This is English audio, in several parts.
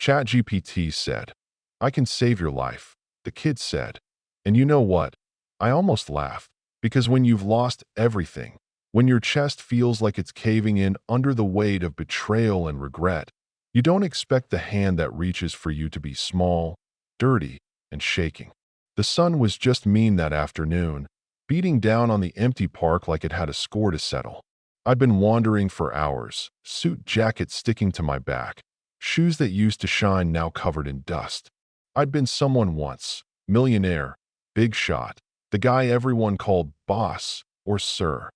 ChatGPT said, "I can save your life," the kid said. And you know what? I almost laughed, because when you've lost everything, when your chest feels like it's caving in under the weight of betrayal and regret, you don't expect the hand that reaches for you to be small, dirty, and shaking. The sun was just mean that afternoon, beating down on the empty park like it had a score to settle. I'd been wandering for hours, suit jacket sticking to my back, shoes that used to shine now covered in dust. I'd been someone once, millionaire, big shot, the guy everyone called boss or sir.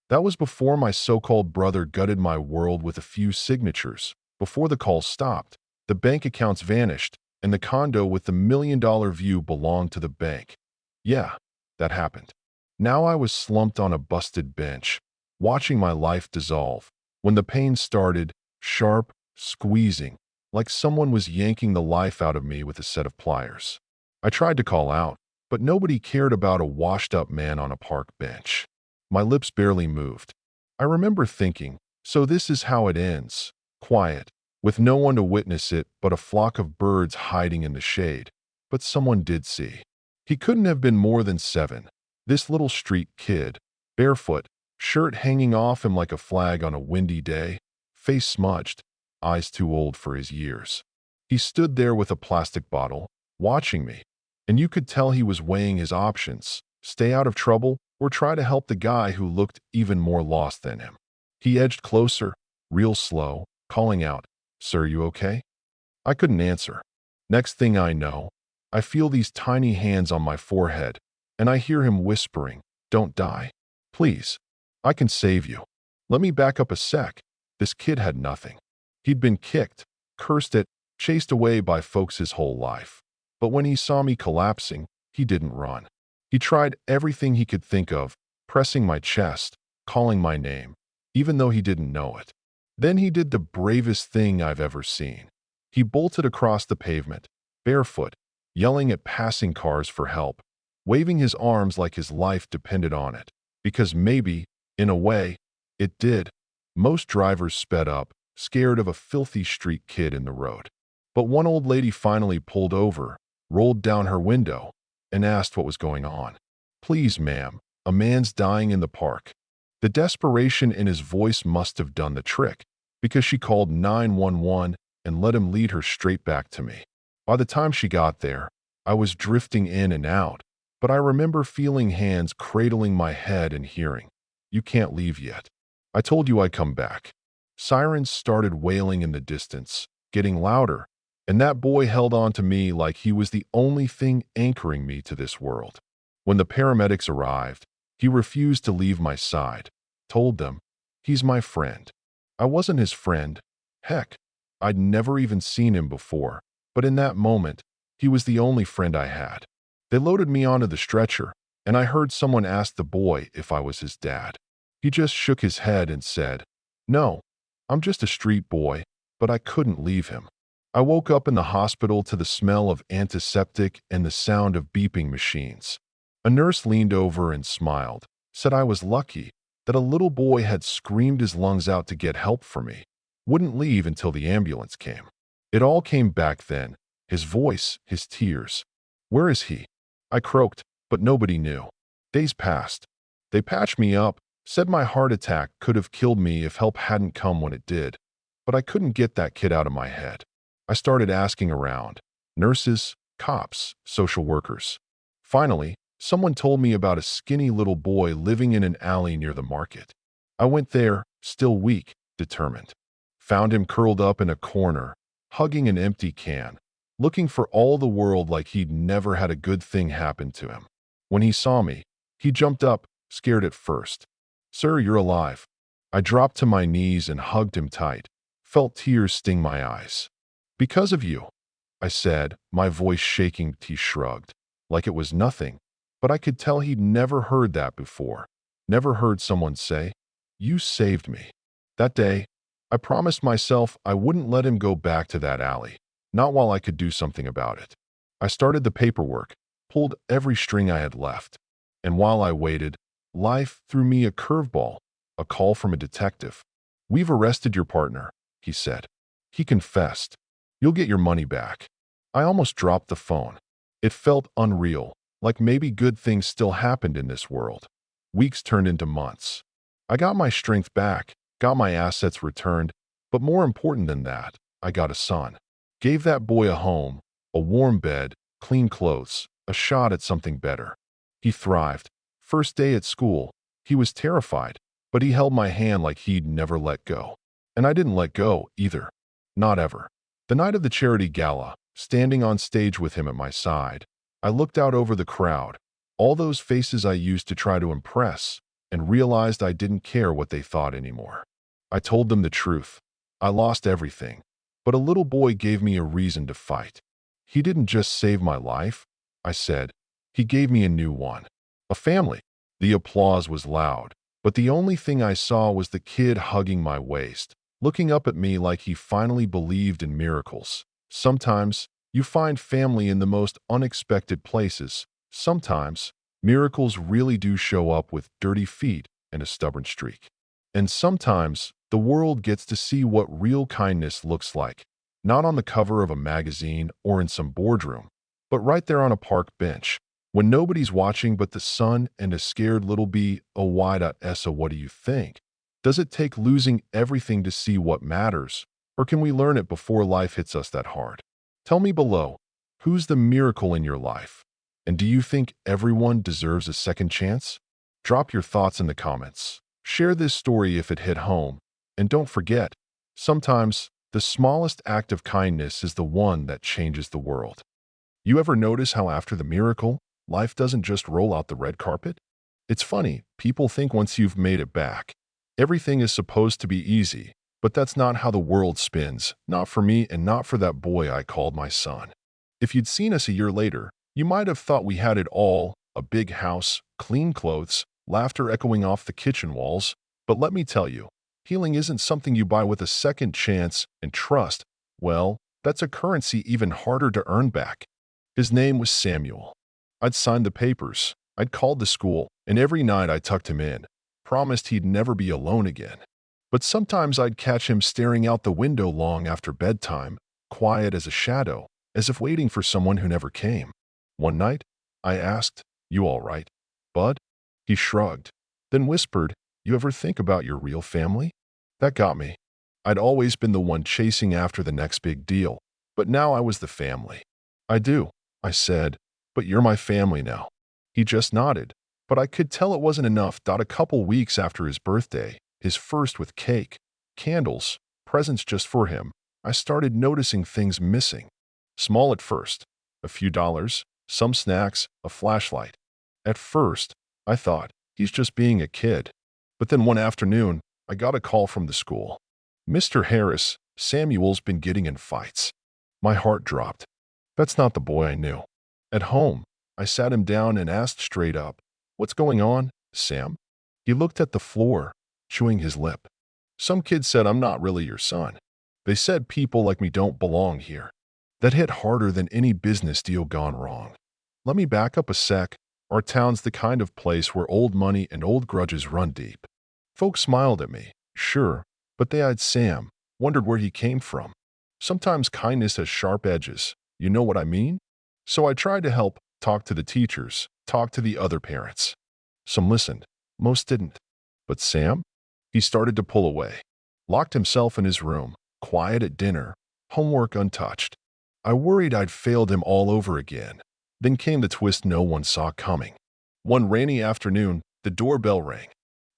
That was before my so-called brother gutted my world with a few signatures, before the calls stopped, the bank accounts vanished, and the condo with the $1 million view belonged to the bank. Yeah, that happened. Now I was slumped on a busted bench, watching my life dissolve, when the pain started, sharp, squeezing, like someone was yanking the life out of me with a set of pliers. I tried to call out, but nobody cared about a washed-up man on a park bench. My lips barely moved. I remember thinking, so this is how it ends, quiet, with no one to witness it but a flock of birds hiding in the shade. But someone did see. He couldn't have been more than 7. This little street kid, barefoot, shirt hanging off him like a flag on a windy day, face smudged, eyes too old for his years. He stood there with a plastic bottle, watching me, and you could tell he was weighing his options, stay out of trouble or try to help the guy who looked even more lost than him. He edged closer, real slow, calling out, "Sir, you okay?" I couldn't answer. Next thing I know, I feel these tiny hands on my forehead, and I hear him whispering, "Don't die. Please. I can save you. Let me back up a sec." This kid had nothing. He'd been kicked, cursed at, chased away by folks his whole life. But when he saw me collapsing, he didn't run. He tried everything he could think of, pressing my chest, calling my name, even though he didn't know it. Then he did the bravest thing I've ever seen. He bolted across the pavement, barefoot, yelling at passing cars for help, waving his arms like his life depended on it. Because maybe, in a way, it did. Most drivers sped up, scared of a filthy street kid in the road. But one old lady finally pulled over, rolled down her window, and asked what was going on. "Please, ma'am, a man's dying in the park." The desperation in his voice must have done the trick, because she called 911 and let him lead her straight back to me. By the time she got there, I was drifting in and out, but I remember feeling hands cradling my head and hearing, "You can't leave yet. I told you I'd come back." Sirens started wailing in the distance, getting louder, and that boy held on to me like he was the only thing anchoring me to this world. When the paramedics arrived, he refused to leave my side, told them, "He's my friend." I wasn't his friend. Heck, I'd never even seen him before, but in that moment, he was the only friend I had. They loaded me onto the stretcher, and I heard someone ask the boy if I was his dad. He just shook his head and said, "No, I'm just a street boy," but I couldn't leave him. I woke up in the hospital to the smell of antiseptic and the sound of beeping machines. A nurse leaned over and smiled, said I was lucky, that a little boy had screamed his lungs out to get help for me, wouldn't leave until the ambulance came. It all came back then, his voice, his tears. "Where is he?" I croaked, but nobody knew. Days passed. They patched me up, said my heart attack could have killed me if help hadn't come when it did. But I couldn't get that kid out of my head. I started asking around. Nurses, cops, social workers. Finally, someone told me about a skinny little boy living in an alley near the market. I went there, still weak, determined. Found him curled up in a corner, hugging an empty can, looking for all the world like he'd never had a good thing happen to him. When he saw me, he jumped up, scared at first. "Sir, you're alive." I dropped to my knees and hugged him tight, felt tears sting my eyes. "Because of you," I said, my voice shaking. He shrugged, like it was nothing, but I could tell he'd never heard that before. Never heard someone say, "You saved me." That day, I promised myself I wouldn't let him go back to that alley, not while I could do something about it. I started the paperwork, pulled every string I had left, and while I waited, life threw me a curveball, a call from a detective. "We've arrested your partner," he said. "He confessed. You'll get your money back." I almost dropped the phone. It felt unreal, like maybe good things still happened in this world. Weeks turned into months. I got my strength back, got my assets returned, but more important than that, I got a son. Gave that boy a home, a warm bed, clean clothes, a shot at something better. He thrived. First day at school, he was terrified, but he held my hand like he'd never let go. And I didn't let go either. Not ever. The night of the charity gala, standing on stage with him at my side, I looked out over the crowd, all those faces I used to try to impress, and realized I didn't care what they thought anymore. I told them the truth. I lost everything, but a little boy gave me a reason to fight. He didn't just save my life, I said. He gave me a new one. A family. The applause was loud, but the only thing I saw was the kid hugging my waist, looking up at me like he finally believed in miracles. Sometimes, you find family in the most unexpected places. Sometimes, miracles really do show up with dirty feet and a stubborn streak. And sometimes, the world gets to see what real kindness looks like, not on the cover of a magazine or in some boardroom, but right there on a park bench, when nobody's watching but the sun and a scared little bee. Oh, why.sa, what do you think? Does it take losing everything to see what matters, or can we learn it before life hits us that hard? Tell me below, who's the miracle in your life? And do you think everyone deserves a second chance? Drop your thoughts in the comments. Share this story if it hit home. And don't forget, sometimes the smallest act of kindness is the one that changes the world. You ever notice how after the miracle, life doesn't just roll out the red carpet? It's funny, people think once you've made it back, everything is supposed to be easy, but that's not how the world spins, not for me and not for that boy I called my son. If you'd seen us a year later, you might have thought we had it all, a big house, clean clothes, laughter echoing off the kitchen walls. But let me tell you, healing isn't something you buy with a second chance, and trust, well, that's a currency even harder to earn back. His name was Samuel. I'd signed the papers, I'd called the school, and every night I tucked him in, promised he'd never be alone again. But sometimes I'd catch him staring out the window long after bedtime, quiet as a shadow, as if waiting for someone who never came. One night, I asked, "You all right, bud?" He shrugged, then whispered, "You ever think about your real family?" That got me. I'd always been the one chasing after the next big deal, but now I was the family. "I do," I said, "but you're my family now." He just nodded, but I could tell it wasn't enough. A couple weeks after his birthday, his first with cake, candles, presents just for him, I started noticing things missing. Small at first, a few dollars, some snacks, a flashlight. At first, I thought, he's just being a kid. But then one afternoon, I got a call from the school. "Mr. Harris, Samuel's been getting in fights." My heart dropped. That's not the boy I knew. At home, I sat him down and asked straight up, "What's going on, Sam?" He looked at the floor, chewing his lip. "Some kid said I'm not really your son. They said people like me don't belong here." That hit harder than any business deal gone wrong. Let me back up a sec. Our town's the kind of place where old money and old grudges run deep. Folks smiled at me, sure, but they eyed Sam, wondered where he came from. Sometimes kindness has sharp edges, you know what I mean? So I tried to help, talk to the teachers, talk to the other parents. Some listened, most didn't. But Sam? He started to pull away. Locked himself in his room, quiet at dinner, homework untouched. I worried I'd failed him all over again. Then came the twist no one saw coming. One rainy afternoon, the doorbell rang.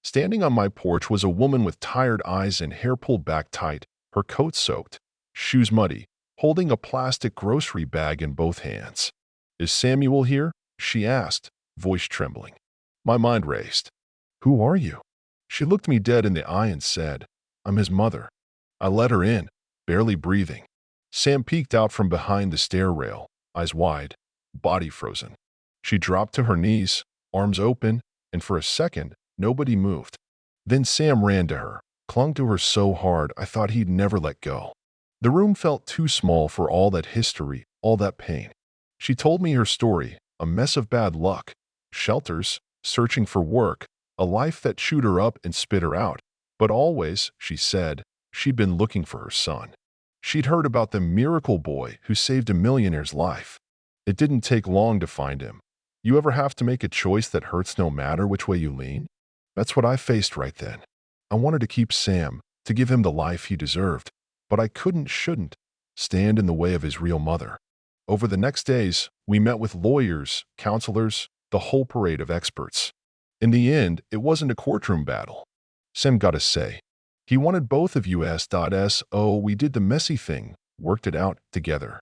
Standing on my porch was a woman with tired eyes and hair pulled back tight, her coat soaked, shoes muddy, holding a plastic grocery bag in both hands. "Is Samuel here?" she asked, voice trembling. My mind raced. "Who are you?" She looked me dead in the eye and said, "I'm his mother." I let her in, barely breathing. Sam peeked out from behind the stair rail, eyes wide, body frozen. She dropped to her knees, arms open, and for a second, nobody moved. Then Sam ran to her, clung to her so hard I thought he'd never let go. The room felt too small for all that history, all that pain. She told me her story, a mess of bad luck, shelters, searching for work, a life that chewed her up and spit her out. But always, she said, she'd been looking for her son. She'd heard about the miracle boy who saved a millionaire's life. It didn't take long to find him. You ever have to make a choice that hurts no matter which way you lean? That's what I faced right then. I wanted to keep Sam, to give him the life he deserved, but I shouldn't stand in the way of his real mother. Over the next days, we met with lawyers, counselors, the whole parade of experts. In the end, it wasn't a courtroom battle. Sam got a say. He wanted both of us. We did the messy thing, worked it out together.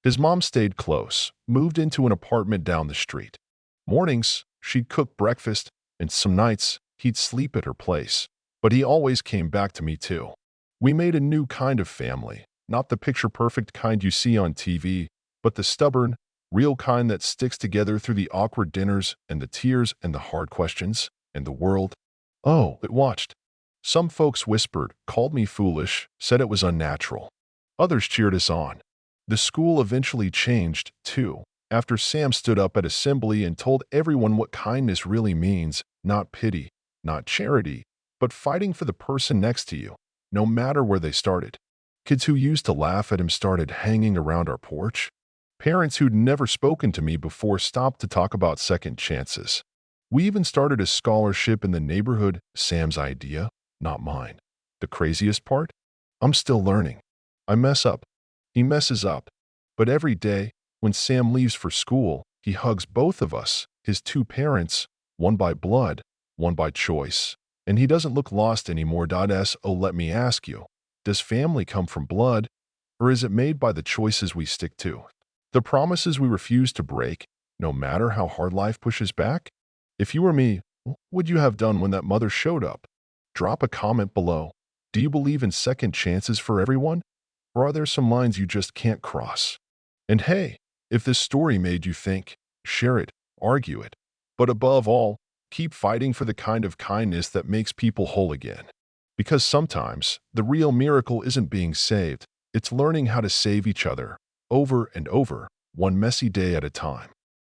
His mom stayed close, moved into an apartment down the street. Mornings, she'd cook breakfast, and some nights, he'd sleep at her place. But he always came back to me too. We made a new kind of family, not the picture-perfect kind you see on TV, but the stubborn, real kind that sticks together through the awkward dinners and the tears and the hard questions, and the world. Oh, it watched. Some folks whispered, called me foolish, said it was unnatural. Others cheered us on. The school eventually changed, too, after Sam stood up at assembly and told everyone what kindness really means, not pity, not charity, but fighting for the person next to you, no matter where they started. Kids who used to laugh at him started hanging around our porch. Parents who'd never spoken to me before stopped to talk about second chances. We even started a scholarship in the neighborhood, Sam's idea, not mine. The craziest part? I'm still learning. I mess up. He messes up. But every day, when Sam leaves for school, he hugs both of us, his two parents, one by blood, one by choice. And he doesn't look lost anymore. Let me ask you, does family come from blood, or is it made by the choices we stick to? The promises we refuse to break, no matter how hard life pushes back? If you were me, what would you have done when that mother showed up? Drop a comment below. Do you believe in second chances for everyone? Or are there some lines you just can't cross? And hey, if this story made you think, share it, argue it. But above all, keep fighting for the kind of kindness that makes people whole again. Because sometimes, the real miracle isn't being saved, it's learning how to save each other, over and over, one messy day at a time.